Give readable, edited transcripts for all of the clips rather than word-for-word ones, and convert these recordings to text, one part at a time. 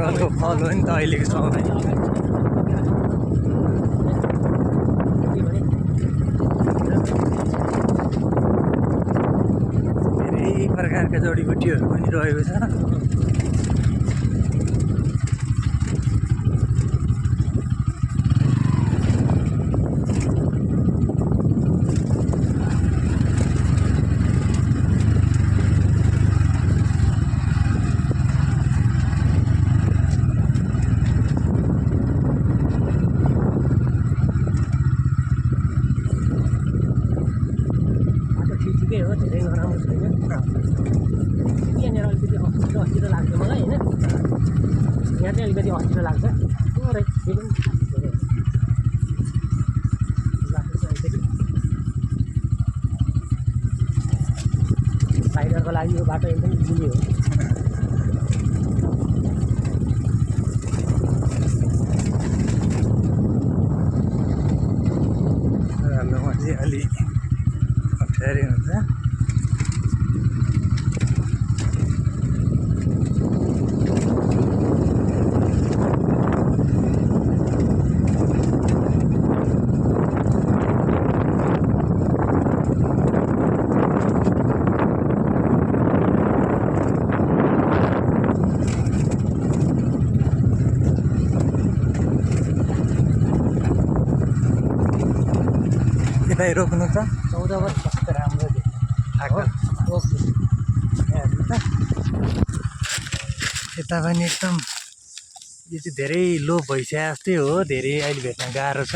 जङ्गलको फल हो नि त अहिलेको समय। धेरै प्रकारका जडीबुटीहरू पनि रहेको छ। राइडरको लागि यो बाटो एकदम इजिली हो। हाम्रोमा चाहिँ अलि अप्ठ्यारै हुन्छ। यता रोक्नु त 14 वर्ष कस्तो राम्रो थियो। थाकल ओके हेर्नु त यता पनि एकदम यो चाहिँ धेरै लो भइसके जस्तै हो। धेरै अहिले भेट्न गाह्रो छ।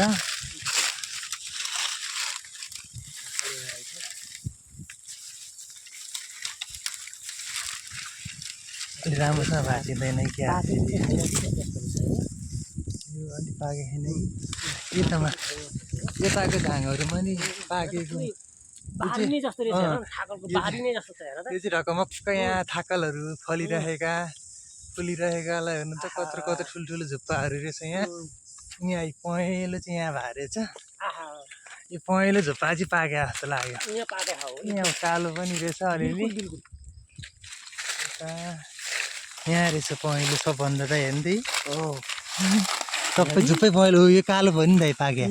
अलि राम्रोसँग भाँचिँदैन क्या यो अलि पाके छैन कि यतामा यताको झाङहरू पनि पाकेको बारी नै जस्तो रहेछ हेर थाकलको बारी नै जस्तो छ हेर त। यो चाहिँ ढकमक्क यहाँ थाकलहरू फलिरहेका फुलिरहेकालाई हेर्नु त कत्रो कत्रो ठुल्ठुलो झुप्पाहरू रहेछ यहाँ। यहाँ पहेँलो चाहिँ यहाँ भारेछ। आहा यो पहेँलो झुप्पा चाहिँ पाके जस्तो लाग्यो। यहाँ पाके हो यहाँ कालो पनि रहेछ अलिअलि। बिल्कुल यहाँ रहेछ पहेँलो सबभन्दा त हेर्दै हो सबै झुप्पै पहेँलो हो। यो कालो भयो नि त पाके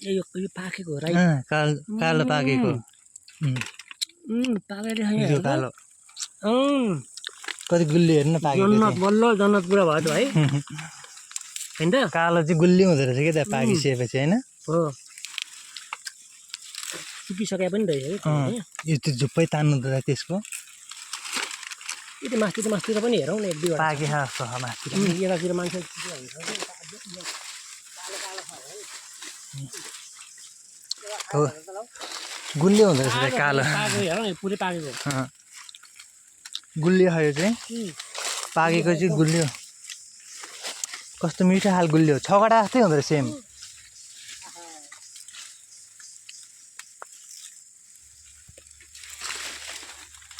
यो पाकेको हो राइट कालो पाकेको पाकेर यो कालो कति गुल्ली हेर्नु पाकेको जन्नत बल्ल जन्नत पुरा भयो त भाइ हैन त। कालो चाहिँ गुल्ली हुँदो रहेछ क्या त्यहाँ पाकिसकेपछि होइन। हो सुकिसके पनि रहेछ है यो त्यो झुप्पै तान्नु त त्यसको यो मास्तिर पनि हेरौँ न एक दुईवटा पाके जस्तो छ मास्तिर यतातिर मान्छे हो गुल्ली हुँदो रहेछ त्यो कालो हेरौँ न पुरै पाकेको गुल्ली हो यो चाहिँ पाकेको चाहिँ गुल्ली हो। कस्तो मिठो खाल गुल्ली हो। छगडा जस्तै हुँदो रहेछ सेम।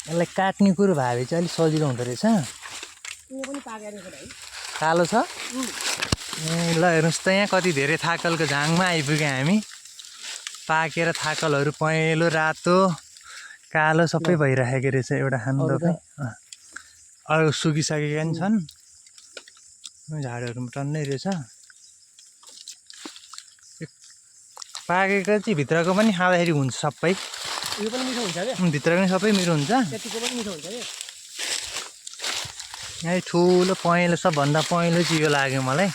यसलाई काट्ने कुरो भए चाहिँ अलिक सजिलो हुँदो रहेछ। कालो छ ल हेर्नुहोस् त यहाँ कति धेरै थाकलको झाङमा आइपुग्यौँ हामी। पाकेर थाकलहरू पहेँलो रातो कालो सबै भइरहेको रहेछ एउटा खानु। अरू सुकिसकेका पनि छन्। झाडहरू पनि टन्नै रहेछ। पाकेको चाहिँ भित्रको पनि खाँदाखेरि हुन्छ सबै। यो पनि मिठो हुन्छ क्या भित्रको पनि सबै मिठो हुन्छ। त्यतिको पनि मिठो हुन्छ क्या। यहाँ ठुलो पहेँलो सबभन्दा पहेँलो चाहिँ यो लाग्यो मलाई।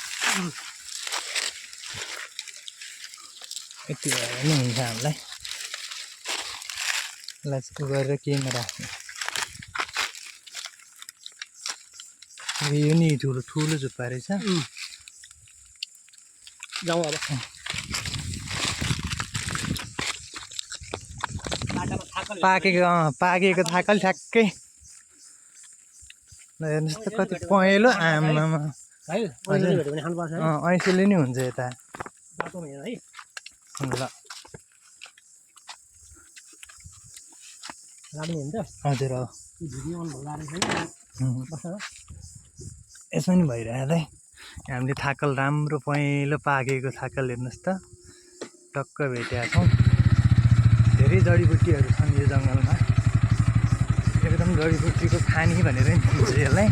यति भएर पनि हुन्छ हामीलाई। यसलाई चाहिँ गरेर केहीमा राख्ने यो नि ठुलो ठुलो झुप्पा रहेछ। जाउँ अब पाकेको थाकल ठ्याक्कै हेर्नुहोस् त कति पहेँलो आमामा ऐँसीले नि हुन्छ यता ल हजुर हो यसमा नि भइरहेको है। हामीले थाकल राम्रो पहेँलो पाकेको थाकल हेर्नुहोस् त टक्क भेटेका छौँ। धेरै जडीबुटीहरू छन् यो जङ्गलमा। एकदम जडीबुटीको खानी भनेर नि भन्छ यसलाई।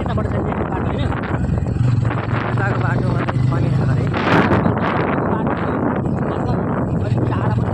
यताबाट जाने बाटो होइन यताको बाटोमा चाहिँ पनि है अलिक टाढा पनि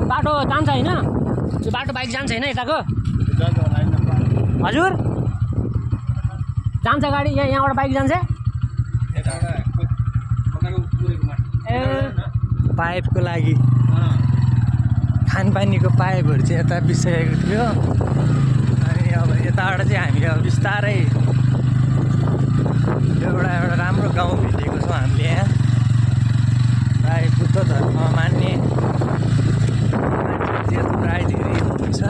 बाटो जान्छ होइन त्यो बाटो बाइक जान्छ होइन यताको हजुर जान्छ गाडी यहाँबाट बाइक जान्छ ए पाइपको लागि खानपानीको पाइपहरू चाहिँ यता बिसाएको थियो अनि अब यताबाट चाहिँ हामीले अब बिस्तारै एउटा राम्रो गाउँ भेटेको छौँ हामीले यहाँ प्राय बुद्ध धर्म मान्ने मान्छेहरू चाहिँ प्राय धेरै हुनुहुन्छ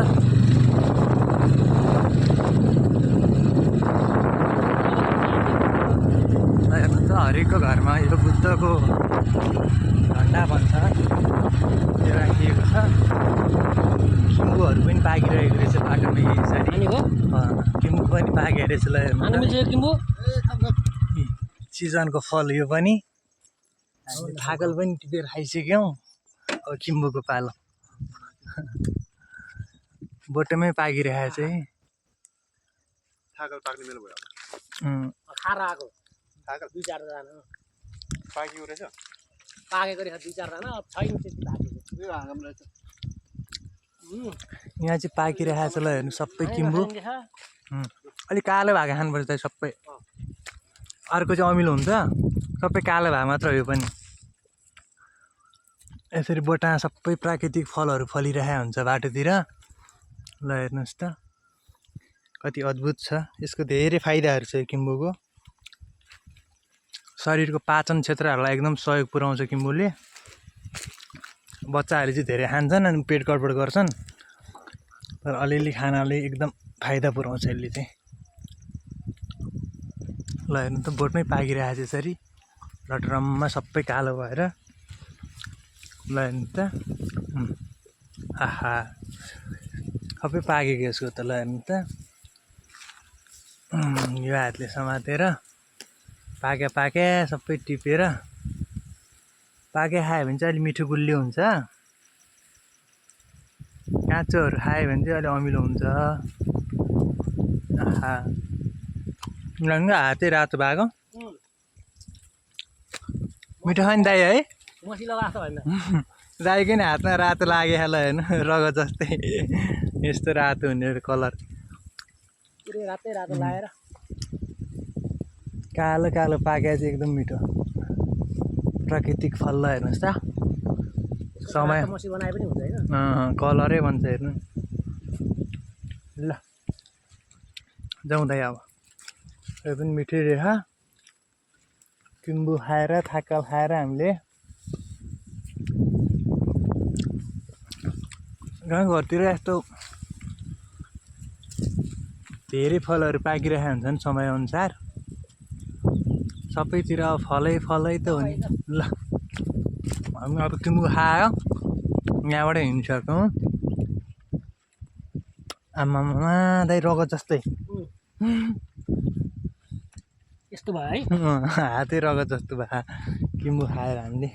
हेर्नु त हरेकको घरमा यो बुद्धको झन्डा भन्छ त्यो राखिएको छ किम्बुहरू पनि पाकिरहेको रहेछ बाटोमा यसरी किम्बु पनि पाकेको रहेछ ल किम्बु सिजनको फल यो पनि हामीले थाकल पनि टिपेर खाइसक्यौँ अब किम्बुको पालो बोटमै पाकिरहेको छ है थाकल पाक्ने बेला भयो खाएर आएको थाकल 2-4जना पाकेको रहेछ पाकेको रहेछ 2-4जना अब छैन त्यति पाकेको यो हाँगामा रहेछ यहाँ चाहिँ पाकिरहेको छ ल हेर्नु सबै किम्बु अलिक कालो भएको खानुपर्छ सबै अर्को चाहिँ अमिलो हुन्छ सबै कालो भए मात्र हो यो पनि यसरी बोटामा सबै प्राकृतिक फलहरू फलिरहेको हुन्छ बाटोतिर ल हेर्नुहोस् त कति अद्भुत छ यसको धेरै फाइदाहरू छ यो किम्बुको शरीरको पाचन क्षेत्रहरूलाई एकदम सहयोग पुर्याउँछ किम्बुले बच्चाहरूले चाहिँ धेरै खान्छन् अनि पेट गडबड गर्छन् तर अलिअलि खानाले एकदम फाइदा पुर्याउँछ यसले चाहिँ ल हेर्नु त बोटमै पाकिरहेको छ यसरी लटरममा सबै कालो भएर ल हेर्नु त आहा सबै पाकेको यसको त ल हेर्नु त यो हातले समातेर पाके सबै टिपेर पाके खायो भने चाहिँ अलिक मिठो गुलियो हुन्छ काँचोहरू खायो भने चाहिँ अलिक अमिलो हुन्छ आहा हातै रातो भएको मिठो छ नि दाइ है मसिलो लाग्छ होइन दाइको नि हातमा रातो लाग्यो ल हेर्नु रगत जस्तै यस्तो रातो हुने कलर पुरै रातै रातो लगाएर कालो कालो पाके चाहिँ एकदम मिठो प्राकृतिक फल ल हेर्नुहोस् त समय मसी बनाए पनि हुन्छ होइन कलरै भन्छ हेर्नु ल जाउँदै अब यो पनि मिठै रहेछ किम्बु खाएर थाकल खाएर हामीले गाउँघरतिर यस्तो धेरै फलहरू पाकिरहेका हुन्छन् समयअनुसार सबैतिर फलै त हो नि ल हामी अब किम्बु खायो यहाँबाट हिँडिसक्यौँ आमामा दाइ रगत जस्तै यस्तो भयो है। हातै रगत जस्तो भयो किम्बु खाएर हामीले।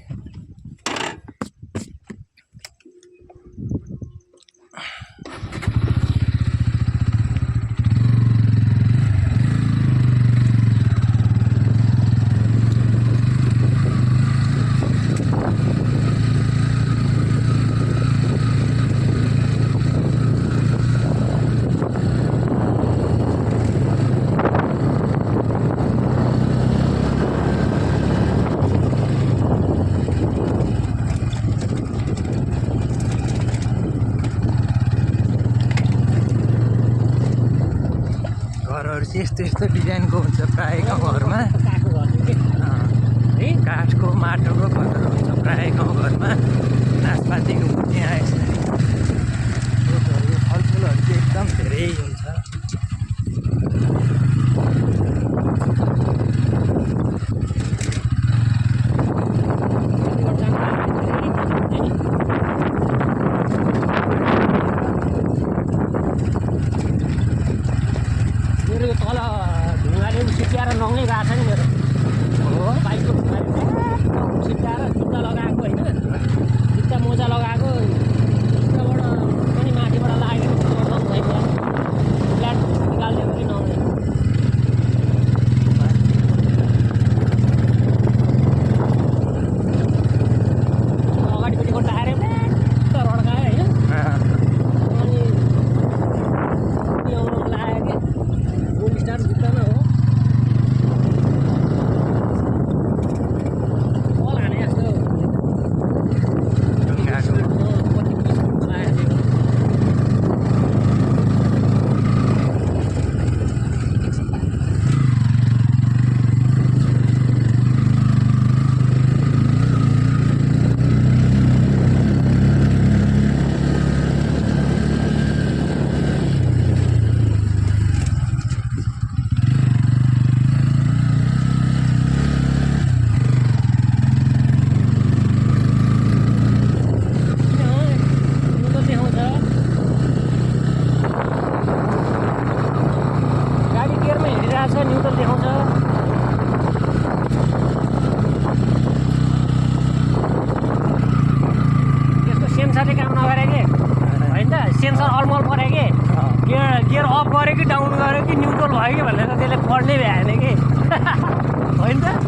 घरहरू चाहिँ यस्तो यस्तो डिजाइनको हुन्छ प्रायः गाउँघरमा। काठको घर के है काठको माटोको घरहरू हुन्छ प्रायः गाउँघरमा। नाचपातीको पनि यसरी बोटहरू फलफुलहरू चाहिँ एकदम धेरै हुन्छ। मेरो यो तल ढुङ्गाले सिट्याएर नङै गएको छ नि मेरो बाइकको ढुङ्गाले सिट्याएर जुत्ता लगाएको होइन, जुत्ता मोजा लगाएको जुत्ताबाट पनि माथिबाट लागेको नङ भइगयो। फ्ल्याट निकाल्ने पनि नङले अगाडिपट्टिको टायरै प्याट्ट रड्कायो होइन। अनि आउनु लाग्यो कि गोल्ड स्टार जुत्तामा हो बल हाने जस्तो ढुङ्गाको गाडी गियरमा हिँडिरहेको छ, न्युट्रल देखाउँछ। त्यसको सेन्सरले काम नगरे कि होइन त, सेन्सर अलमल पऱ्यो कि गियर अफ गऱ्यो कि डाउन गऱ्यो कि न्युट्रल भयो कि भनेर त्यसले पढ्नै भ्याएन कि होइन त।